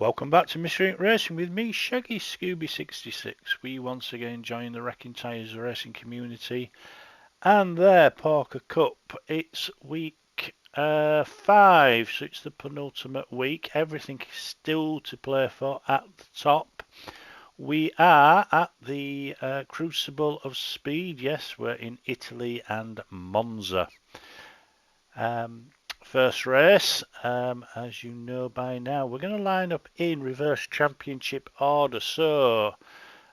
Welcome back to Wtrc Racing with me, Shaggy Scooby66. We once again join the Wrecking Tyres racing community and their Porka Cup. It's week 5, so it's the penultimate week. Everything is still to play for at the top. We are at the Crucible of Speed. Yes, we're in Italy and Monza. First race, as you know by now, we're going to line up in reverse championship order. So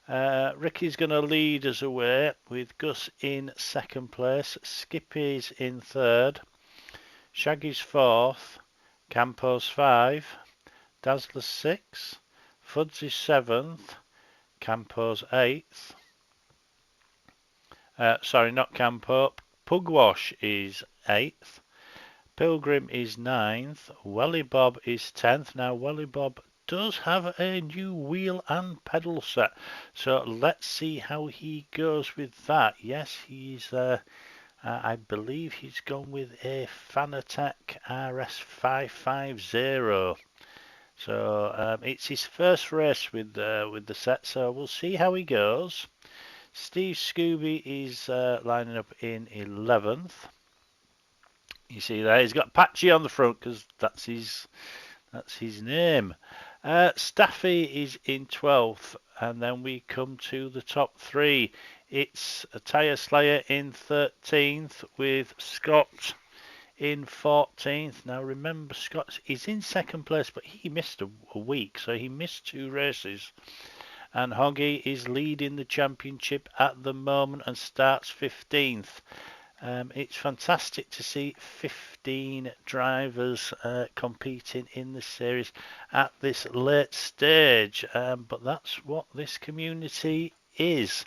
Ricky's going to lead us away with Gus in second place, Skippy's in third, Shaggy's fourth, Campo's 5, Dazzler's 6, Fuds is 7th, Campo's 8th. Sorry, not Campo. Pugwash is 8th. Pilgrim is 9th. Welly Bob is 10th. Now, Welly Bob does have a new wheel and pedal set, so let's see how he goes with that. Yes, he's I believe he's gone with a Fanatec RS550. So it's his first race with the set, so we'll see how he goes. Steve Scooby is lining up in 11th. You see there, he's got Patchy on the front because that's his name. Staffy is in 12th, and then we come to the top 3. It's a Tyre Slayer in 13th with Scott in 14th. Now remember, Scott is in second place, but he missed a week, so he missed 2 races. And Hoggy is leading the championship at the moment and starts 15th. It's fantastic to see 15 drivers competing in the series at this late stage, but that's what this community is.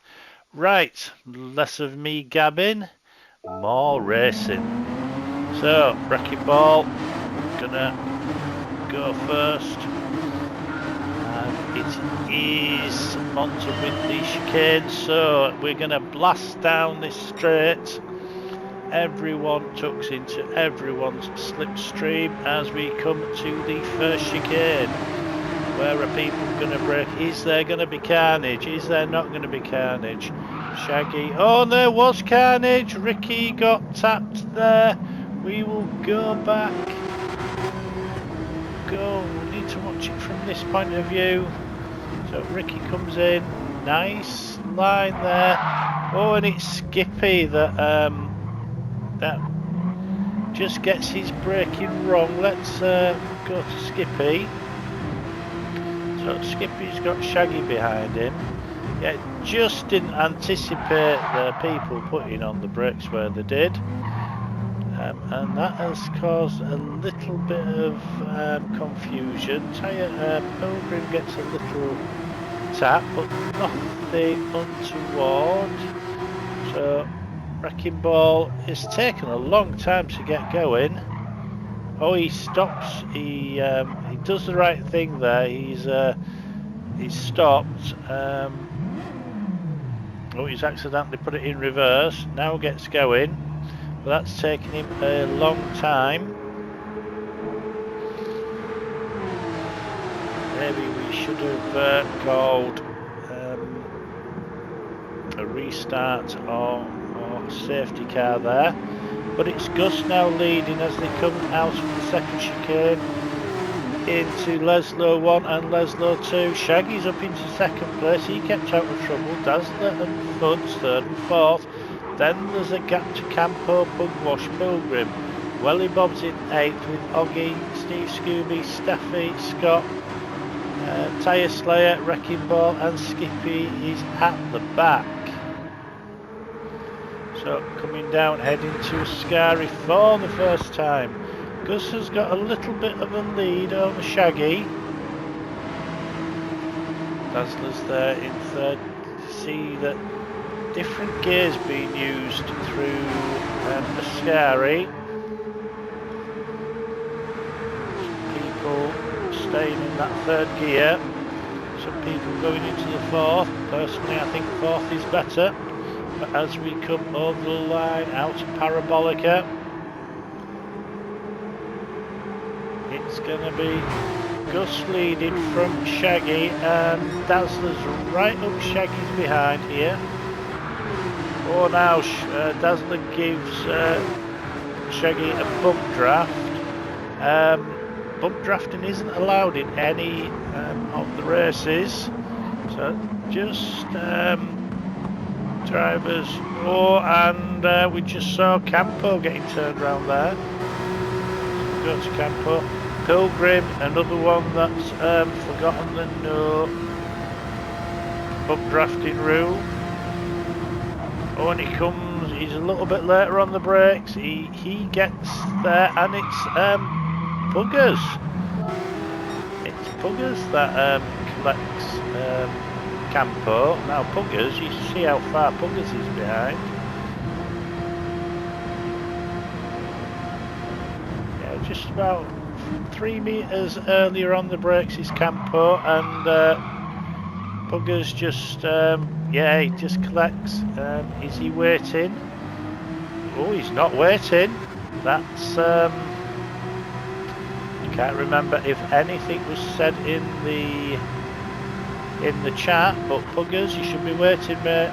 Right, less of me gabbing, more racing. So, Wrecking Ball, gonna go first. It is monza with the chicane, so we're gonna blast down this straight. Everyone tucks into everyone's slipstream as we come to the first chicane. Where are people going to brake? Is there going to be carnage? Is there not going to be carnage? Shaggy. Oh, there was carnage. Ricky got tapped there. We will go back. We need to watch it from this point of view. So Ricky comes in. Nice line there. Oh, and it's Skippy that just gets his braking wrong. Let's go to Skippy. So Skippy's got Shaggy behind him. Yeah, just didn't anticipate the people putting on the brakes where they did. And that has caused a little bit of confusion. Pilgrim gets a little tap, but nothing untoward. So Wrecking Ball, it's taken a long time to get going. Oh, he stops. He does the right thing there. He's stopped. Oh, he's accidentally put it in reverse. Now gets going, but that's taken him a long time. Maybe we should have called a restart or safety car there, but it's Gus now leading as they come out of the second chicane into Leslow 1 and Leslow 2. Shaggy's up into second place, he kept out of trouble. Dazzler and Fuds third and fourth. Then there's a gap to Campo, Pugwash, Pilgrim. Welly Bob's in 8th with Oggy, Steve Scooby, Staffy, Scott, Tyre Slayer, Wrecking Ball and Skippy is at the back. So coming down, heading to Scary for the first time. Gus has got a little bit of a lead over Shaggy. Dazzler's there in third. See that different gears being used through the Scary. People staying in that third gear. Some people going into the fourth. Personally, I think fourth is better. But as we come over the line out of Parabolica, it's going to be Gus leading from Shaggy, and Dazzler's right up Shaggy's behind here. Oh, now Dazzler gives Shaggy a bump draft. Bump drafting isn't allowed in any of the races, so just drivers. Oh, and we just saw Campo getting turned around there. So go to Campo. Pilgrim, another one that's forgotten the no bump drafting rule. Oh, and he comes, he's a little bit later on the brakes, he gets there, and it's Puggers. It's Puggers that collects Campo. Now Puggers, you see how far Puggers is behind. Yeah, just about 3 meters earlier on the brakes is Campo, and Puggers just, yeah, he just collects. Is he waiting? Oh, he's not waiting. That's, I can't remember if anything was said in the chat, but Puggers, you should be waiting, mate.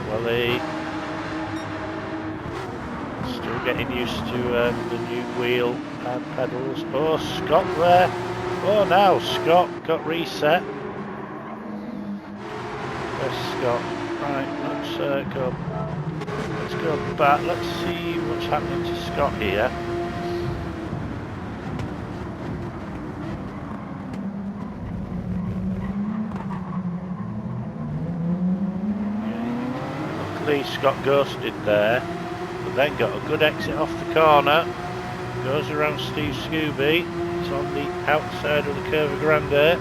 Well, still getting used to the new wheel and pedals. Oh, Scott there. Oh, now Scott got reset. Where's Scott? Right, let's go back. Let's see what's happening to Scott here. Luckily Scott ghosted there, but then got a good exit off the corner. Goes around Steve Scooby. It's on the outside of the Curva Grande.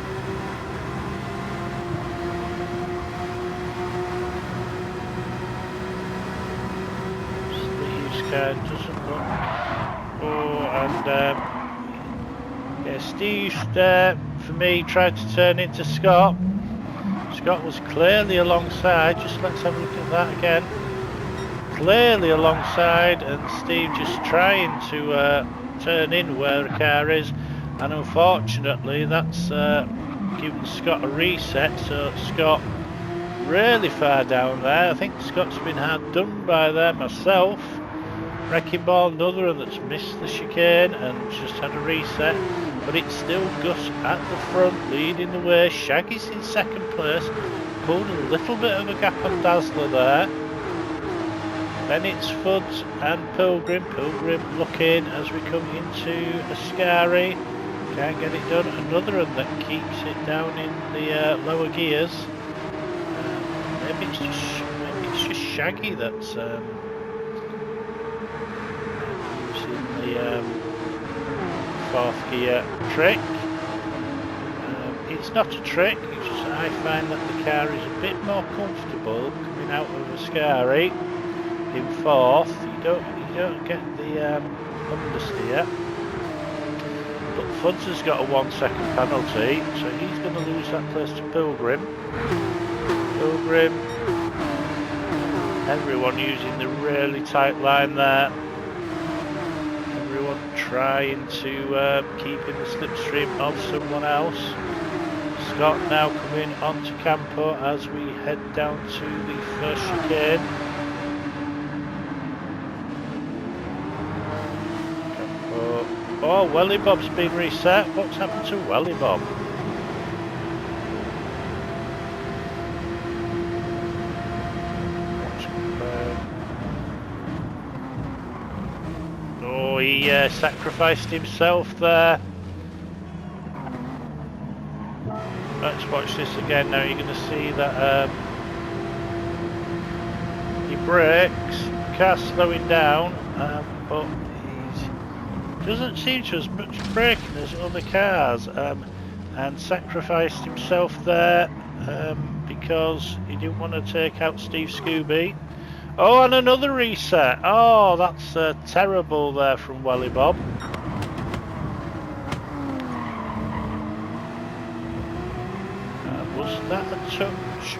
Steve's car doesn't look. Oh, and yeah, Steve, for me, tried to turn into Scott. Scott was clearly alongside. Just let's have a look at that again. Clearly alongside, and Steve just trying to turn in where the car is, and unfortunately that's giving Scott a reset, so Scott really far down there. I think Scott's been hard done by there myself. Wrecking Ball, another one that's missed the chicane and just had a reset, but it's still Gus at the front leading the way. Shaggy's in second place, pulled a little bit of a gap on Dazzler there. Then it's Fuds and Pilgrim. Pilgrim looking as we come into Ascari. Can't get it done. Another one that keeps it down in the lower gears. Maybe it's just Shaggy that's using the fourth gear trick. It's not a trick. It's just I find that the car is a bit more comfortable coming out of Ascari. In fourth, you don't get the understeer, but Fuds has got a 1 second penalty, so he's going to lose that place to Pilgrim. Pilgrim, everyone using the really tight line there. Everyone trying to keep in the slipstream of someone else. Scott now coming onto Campo as we head down to the first chicane. Oh, Welly Bob's been reset. What's happened to Welly Bob? Oh, he sacrificed himself there. Let's watch this again now. You're going to see that he brakes, car's slowing down, but doesn't seem to as much braking as other cars, and sacrificed himself there because he didn't want to take out Steve Scooby. Oh, and another reset. Oh, that's terrible there from Welly Bob. Was that a touch?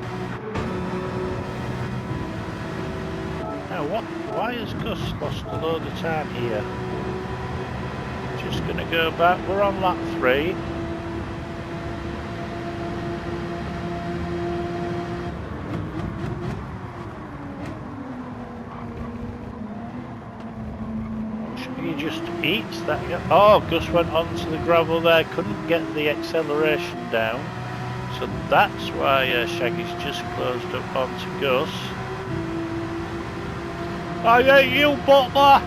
Now, why has Gus lost a load of time here? just going to go back. We're on lap 3. He just eats that. Oh, Gus went onto the gravel there, couldn't get the acceleration down. So that's why Shaggy's just closed up onto Gus. I hate you, Butler!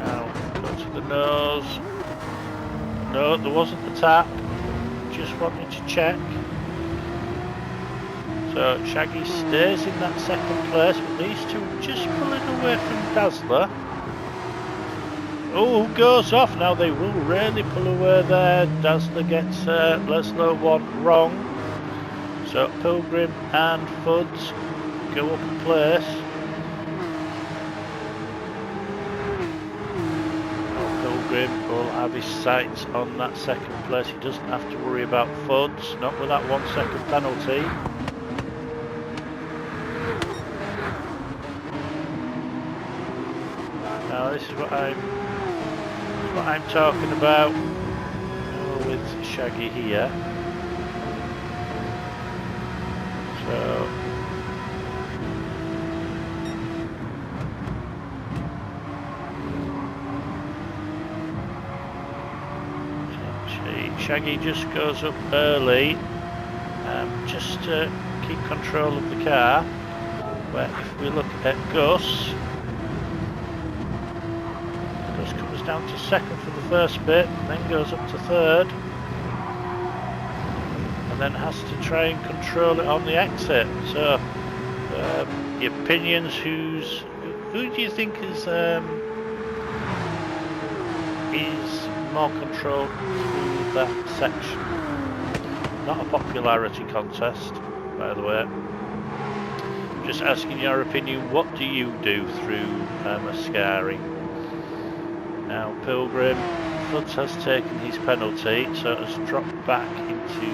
Now, go to the nose. No, there wasn't the tap. Just wanted to check. So Shaggy stays in that second place, but these two are just pulling away from Dazzler. Oh, goes off now. They will really pull away there. Dazzler gets Leslie one wrong. So Pilgrim and Fuds go up a place. Now Pilgrim will have his sights on that second place. He doesn't have to worry about Fuds, not with that 1 second penalty. Now this is what I'm talking about with Shaggy here. So Shaggy just goes up early, just to keep control of the car. But if we look at Gus comes down to second for the first bit, and then goes up to third, and then has to try and control it on the exit. So, the opinions, who do you think is more controlled through that section? Not a popularity contest, by the way. Just asking your opinion. What do you do through Ascari? Now Pilgrim, Fuds has taken his penalty, so it has dropped back into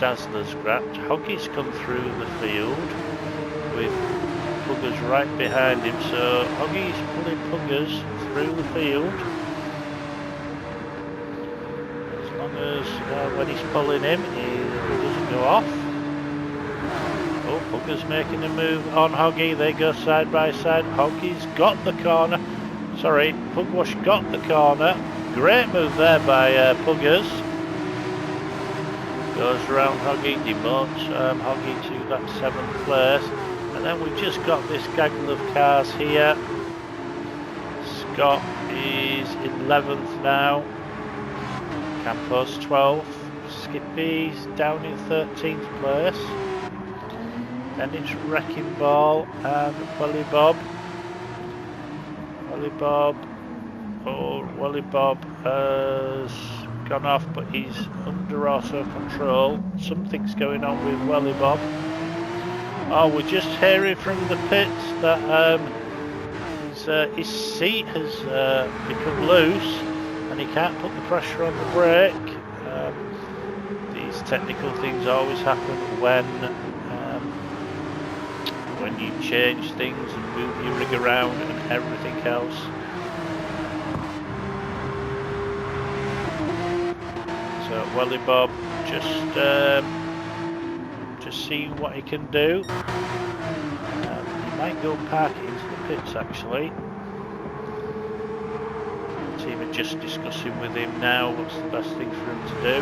Dazzler's grasp. Hoggy's come through the field with Puggers right behind him, so Hoggy's pulling Puggers through the field. As long as when he's pulling him, he doesn't go off. Oh, Puggers making a move on Hoggy. They go side by side. Hoggy's got the corner. Sorry, Pugwash got the corner. Great move there by Puggers. Goes around Hoggy, demotes Hoggy to that 7th place. And then we've just got this gaggle of cars here. Scott is 11th now. Campos 12th. Skippy's down in 13th place. Then it's Wrecking Ball and Welly Bob. Welly Bob has gone off, but he's under auto control. Something's going on with Welly Bob. Oh, we're just hearing from the pits that his seat has become loose and he can't put the pressure on the brake. These technical things always happen when you change things and move your rig around and everything else. So Welly Bob just seeing what he can do. He might go park it into the pits actually. The team are just discussing with him now what's the best thing for him to do.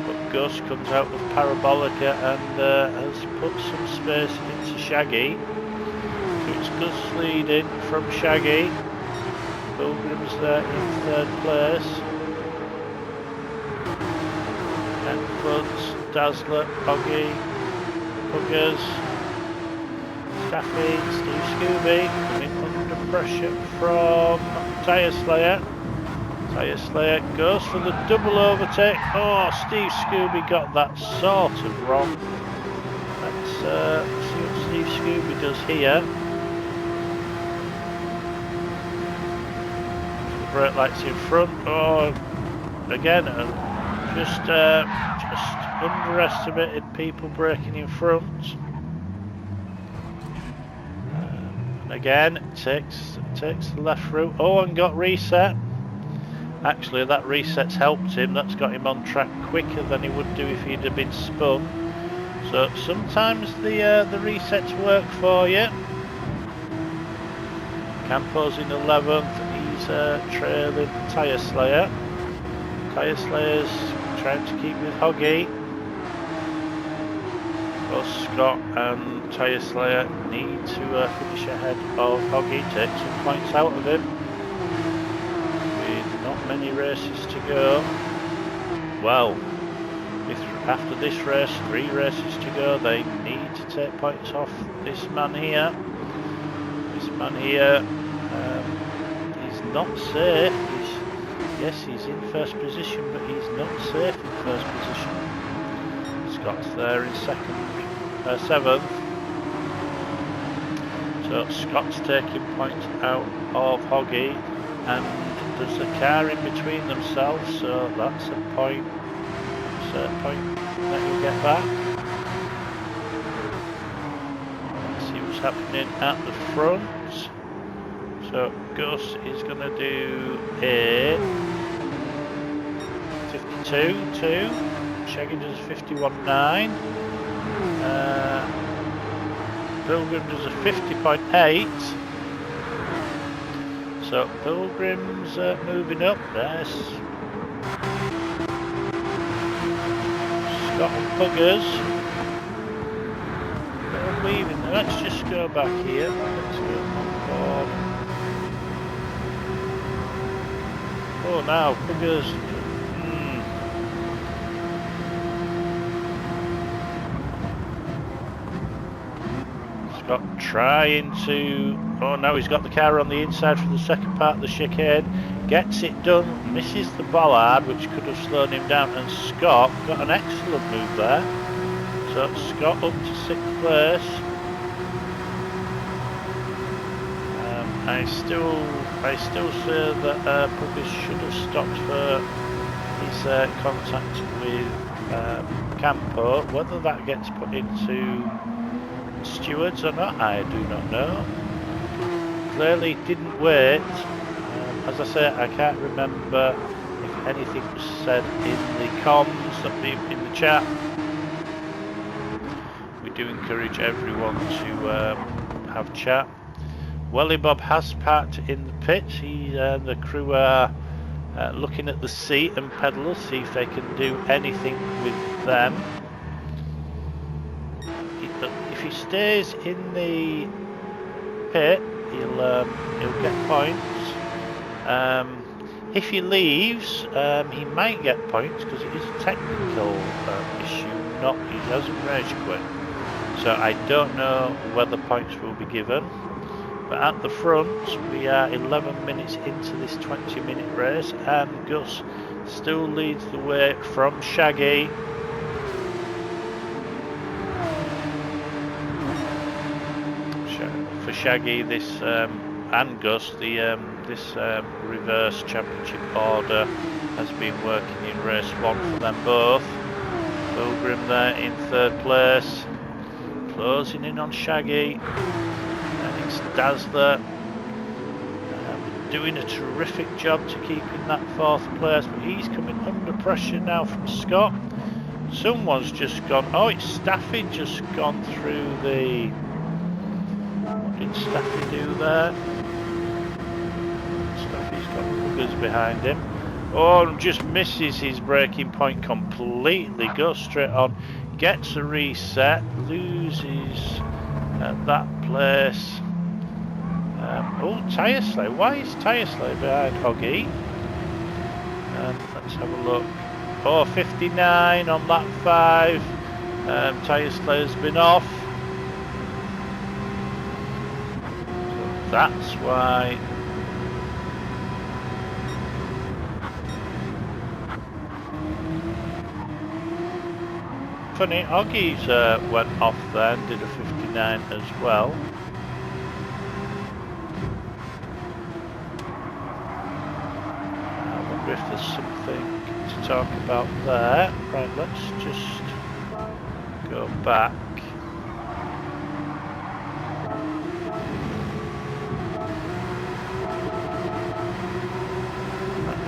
But Gus comes out with Parabolica and has put some space into Shaggy. So it's Gus leading from Shaggy. Pilgrim's there in 3rd place. And Fuds, Dazzler, Hoggy, Puggers, Staffy, Steve Scooby coming under pressure from Tyre Slayer. Tyre Slayer goes for the double overtake. Oh, Steve Scooby got that sort of wrong. Let's see what Steve Scooby does here. The brake lights in front. Oh, again, just underestimated people braking in front. And again, takes the left route. Oh, and got reset. Actually, that reset's helped him. That's got him on track quicker than he would do if he'd have been spun. So sometimes the resets work for you. Campo's in 11th. He's trailing Tyre Slayer. Tyre Slayer's trying to keep with Hoggy. Both Scott and Tyre Slayer need to finish ahead of Hoggy, take some points out of him. With not many races to go. Well, after this race, 3 races to go, they need to take points off this man here. This man here, he's not safe. Yes, he's in first position, but he's not safe in first position. Scott's there in 7th. So Scott's taking points out of Hoggy, and there's a car in between themselves, so that's a point. Point that you'll get back. Let's see what's happening at the front. So Gus is going to do a 52.2. Shaggy does 51.9. Pilgrim does a 50.8. So Pilgrim's moving up. Yes. Scott and Puggers. They're leaving. Let's just go back here. Let's go on board. Oh, now Puggers. Scott trying to. Oh, no, he's got the car on the inside for the second part of the chicane. Gets it done, misses the bollard, which could have slowed him down, and Scott got an excellent move there. So Scott up to 6th place. I still say that Puggers should have stopped for his contact with Campo. Whether that gets put into stewards or not, I do not know. Clearly didn't wait. As I say, I can't remember if anything was said in the comms, in the chat. We do encourage everyone to have chat. Welly Bob has parked in the pit. He and the crew are looking at the seat and pedals, see if they can do anything with them. If he stays in the pit, he'll get points. If he leaves, he might get points because it is a technical issue. He hasn't rage quit, so I don't know whether points will be given. But at the front, we are 11 minutes into this 20-minute race, and Gus still leads the way from Shaggy. For Shaggy, this and Gus, this reverse championship order has been working in race 1 for them both. Pilgrim there in 3rd place, closing in on Shaggy. And it's Dazzler doing a terrific job to keep in that 4th place, but he's coming under pressure now from Scott. Someone's just gone. Oh, it's Staffy just gone through the. What did Staffy do there? Staffy's got Puggers behind him. Oh, just misses his braking point completely. Goes straight on, gets a reset, loses that place. Oh, Tyre Slayer. Why is Tyre Slayer behind Hoggy? Let's have a look. Oh, 59 on lap 5. Tyre Slayer's been off. So that's why. Funny, Hoggy's went off there and did a 59 as well. If there's something to talk about there. Right, let's just go back.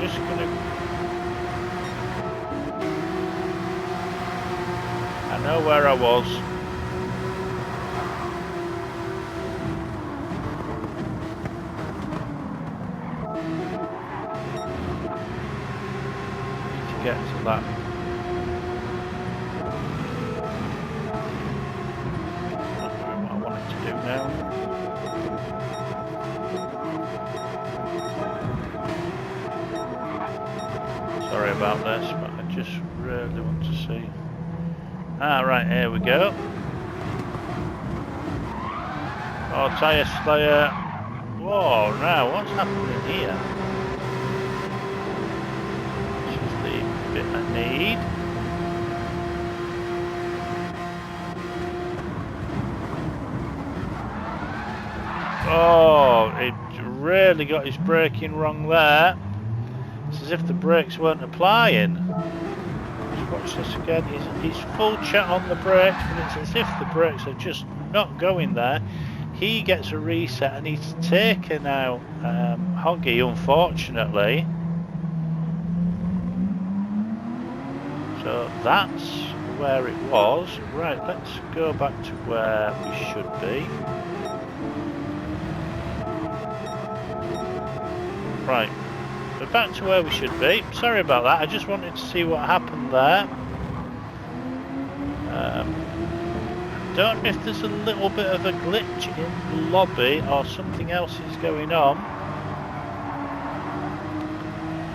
just gonna... I know where I was. Need to get to that. Not doing what I wanted to do now. Sorry about this, but I just really want to see. Ah, right, here we go. Oh, tyre slayer. Whoa, now what's happening here? This is the bit I need. Oh, it really got his braking wrong there. It's as if the brakes weren't applying. Just watch this again. He's full chat on the brakes, but it's as if the brakes are just not going there. He gets a reset and he's taken out Hoggy, unfortunately. So that's where it was. Right, let's go back to where we should be. Right. We're back to where we should be. Sorry about that, I just wanted to see what happened there. I don't know if there's a little bit of a glitch in the lobby or something else is going on.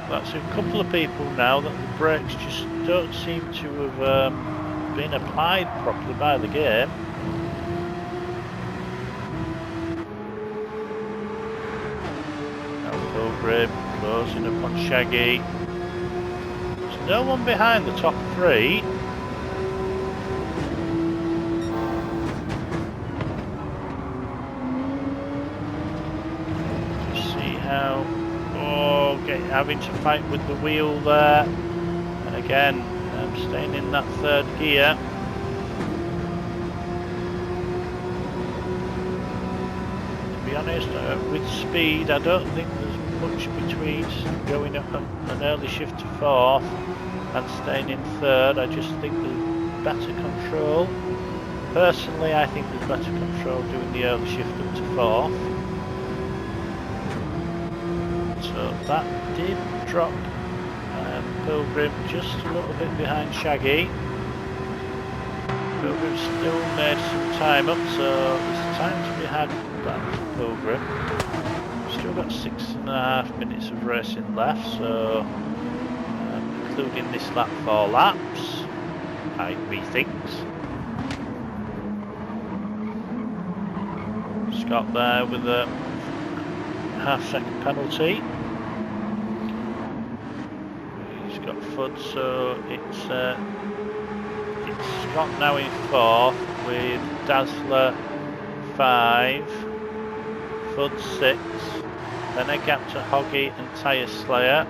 That's a couple of people now that the brakes just don't seem to have been applied properly by the game. Pilgrim closing up on Shaggy. There's no one behind the top three. Just see how... Oh, having to fight with the wheel there. And again, I'm staying in that third gear. To be honest, with speed, I don't think there's much between going up an early shift to fourth and staying in third. I just think there's better control. Personally, I think there's better control doing the early shift up to fourth. So that did drop Pilgrim just a little bit behind Shaggy. Pilgrim still made some time up, so there's time to be had back for Pilgrim. Still got 6.5 minutes of racing left, so including this lap 4 laps, methinks. Scott there with a half-second penalty. He's got Fudd, so it's Scott now in 4th with Dazzler 5, Fudd 6. Then a gap to Hoggy and Tyre Slayer.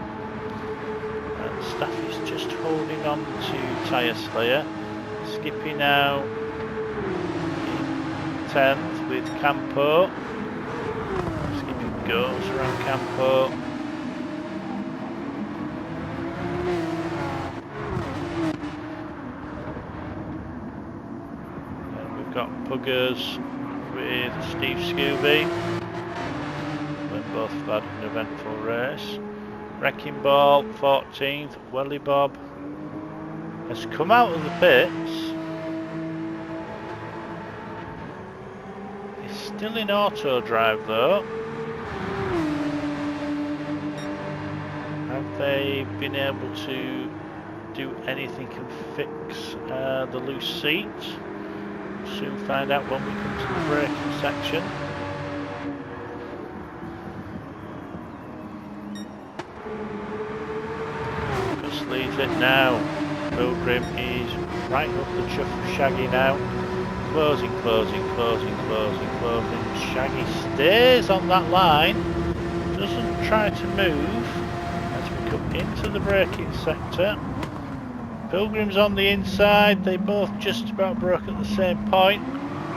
And Staff is just holding on to Tyre Slayer. Skippy now in 10th with Campo. Skippy goes around Campo. And we've got Puggers with Steve Scooby. Both have had an eventful race. Wrecking Ball 14th. Welly Bob has come out of the pits. He's still in auto drive though. Have they been able to do anything and fix the loose seat? We'll soon find out when we come to the braking section. Leads it now. Pilgrim is right up the chuff of Shaggy now. Closing. Shaggy stays on that line. Doesn't try to move as we come into the braking sector. Pilgrim's on the inside. They both just about broke at the same point.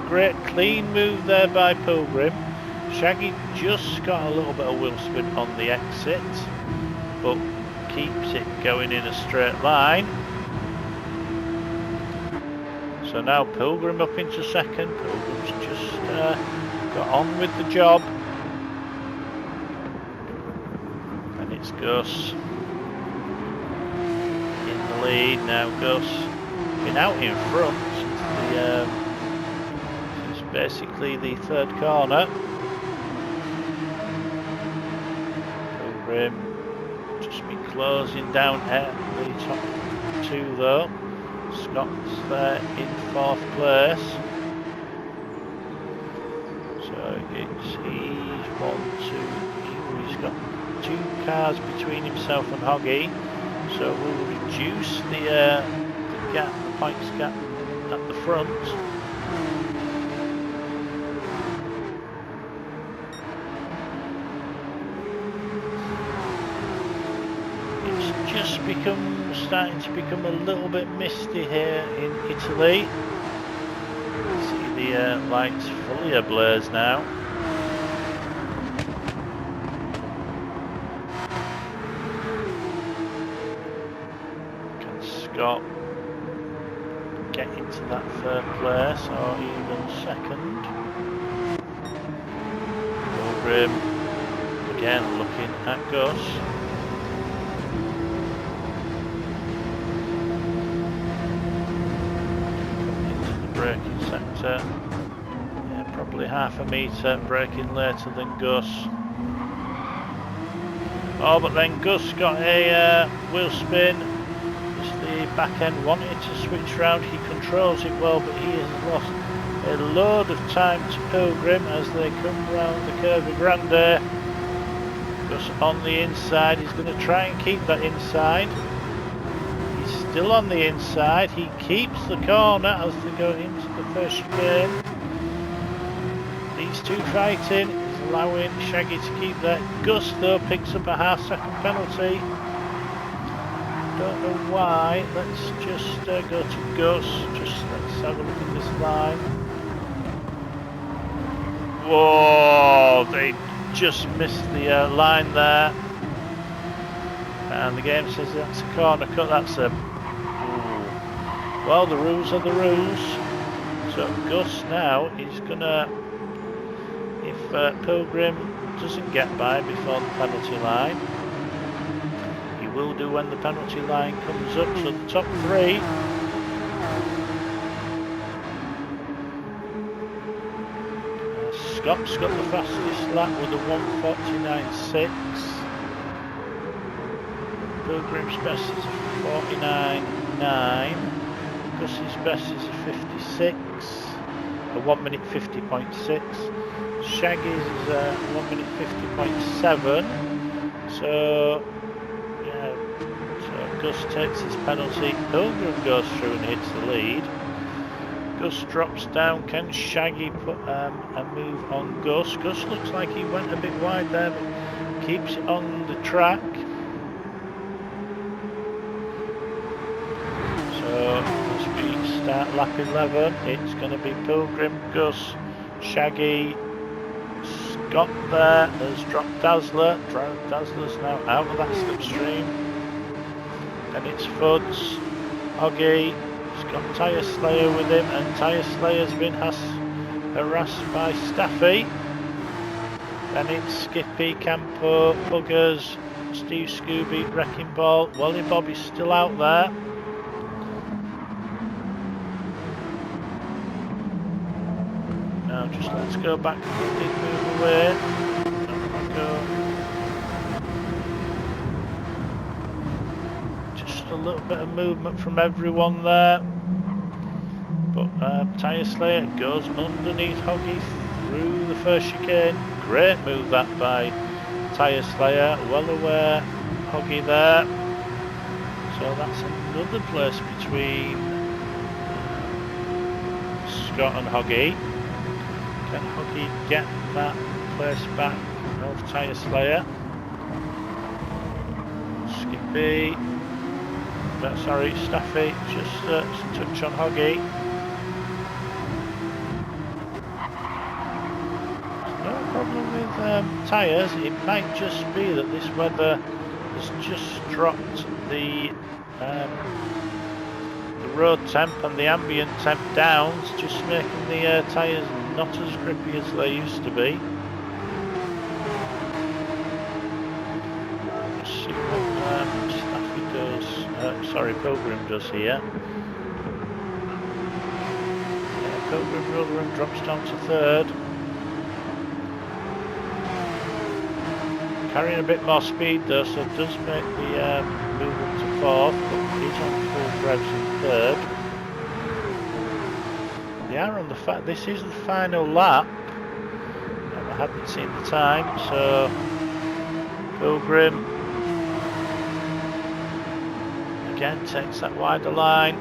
Great clean move there by Pilgrim. Shaggy just got a little bit of wheel spin on the exit, but keeps it going in a straight line. So now Pilgrim up into second. Pilgrim's just got on with the job. And it's Gus in the lead. Now Gus been out in front since basically the third corner. Pilgrim just been closing down at the top two though. Scott's there in fourth place. So he's got two cars between himself and Hoggy. So we'll reduce the gap, the points gap at the front. It's just starting to become a little bit misty here in Italy. See the lights fully ablaze now. Can Scott get into that third place or even second? Pilgrim again looking at Gus. Braking sector, yeah, probably half a metre, braking later than Gus. Oh, but then Gus got a wheel spin. It's the back end wanted to switch round. He controls it well, but he has lost a load of time to Pilgrim as they come round the Curva Grande. Gus on the inside. He's going to try and keep that inside. Still on the inside, he keeps the corner as they go into the first chicane. These two fighting, he's allowing Shaggy to keep that. Gus though picks up a half-second penalty. Don't know why. Let's just go to Gus. Let's have a look at this line. Whoa! They just missed the line there. And the game says that's a corner cut. That's a. Well, the rules are the rules. So Gus now is gonna, if Pilgrim doesn't get by before the penalty line, he will do when the penalty line comes up. So the top three. Scott's got the fastest lap with a 1:49.6. Pilgrim's best is a 49.9. Gus's best is a 56, a 1 minute 50.6. Shaggy's is a 1 minute 50.7. So, yeah, so Gus takes his penalty. Pilgrim goes through and hits the lead. Gus drops down. Can Shaggy put a move on Gus? Gus looks like he went a bit wide there, but keeps it on the track. So, start lap 11, it's going to be Pilgrim, Gus, Shaggy, Scott there has dropped Dazzler. Dazzler's now out of that slipstream. Then it's Fuds, Hoggy, he's got Tyre Slayer with him, and Tyre Slayer's been harassed by Staffy. Then it's Skippy, Campo, Buggers, Steve Scooby, Wrecking Ball. Wally Bobby's still out there. Just let's go back, move away. Just a little bit of movement from everyone there. But Tyre Slayer goes underneath Hoggy through the first chicane. Great move that by Tyre Slayer, well aware Hoggy there. So that's another place between Scott and Hoggy. Can Hoggy get that place back of Tyre Slayer? Skippy, sorry, Staffy, just touch on Hoggy. No problem with tyres, it might just be that this weather has just dropped the road temp and the ambient temp down, just making the tyres not as grippy as they used to be. Let's see what Staffy does, sorry, Pilgrim does here. Yeah, Pilgrim Rotherham drops down to third. Carrying a bit more speed though, so it does make the move up to fourth, but he's on full revs in third. They are on the fact this is the final lap. I hadn't seen the time, so Pilgrim again takes that wider line.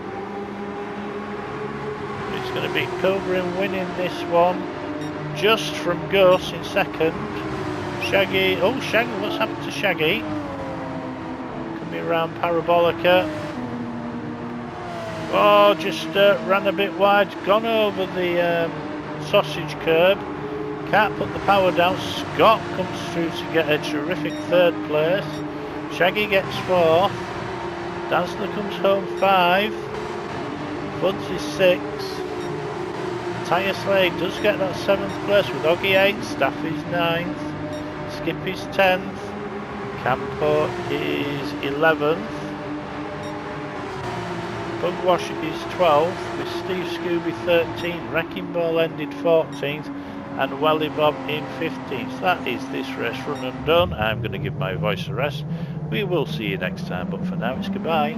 It's going to be Pilgrim winning this one, just from Gus in second. Shaggy, oh Shaggy, what's happened to Shaggy? Coming around Parabolica. Oh, just ran a bit wide, gone over the sausage curb. Can't put the power down. Scott comes through to get a terrific third place. Shaggy gets fourth. Dazzler comes home 5. Fuds is 6. Tyre Slade does get that 7th place with Oggy 8. Staffy's 9th. Skippy's 10th. Campo is 11th. Bugwash is 12th with Steve Scooby 13th. Wrecking Ball ended 14th and Welly Bob in 15th. That is this race run and done. I'm going to give my voice a rest. We will see you next time, but for now it's goodbye.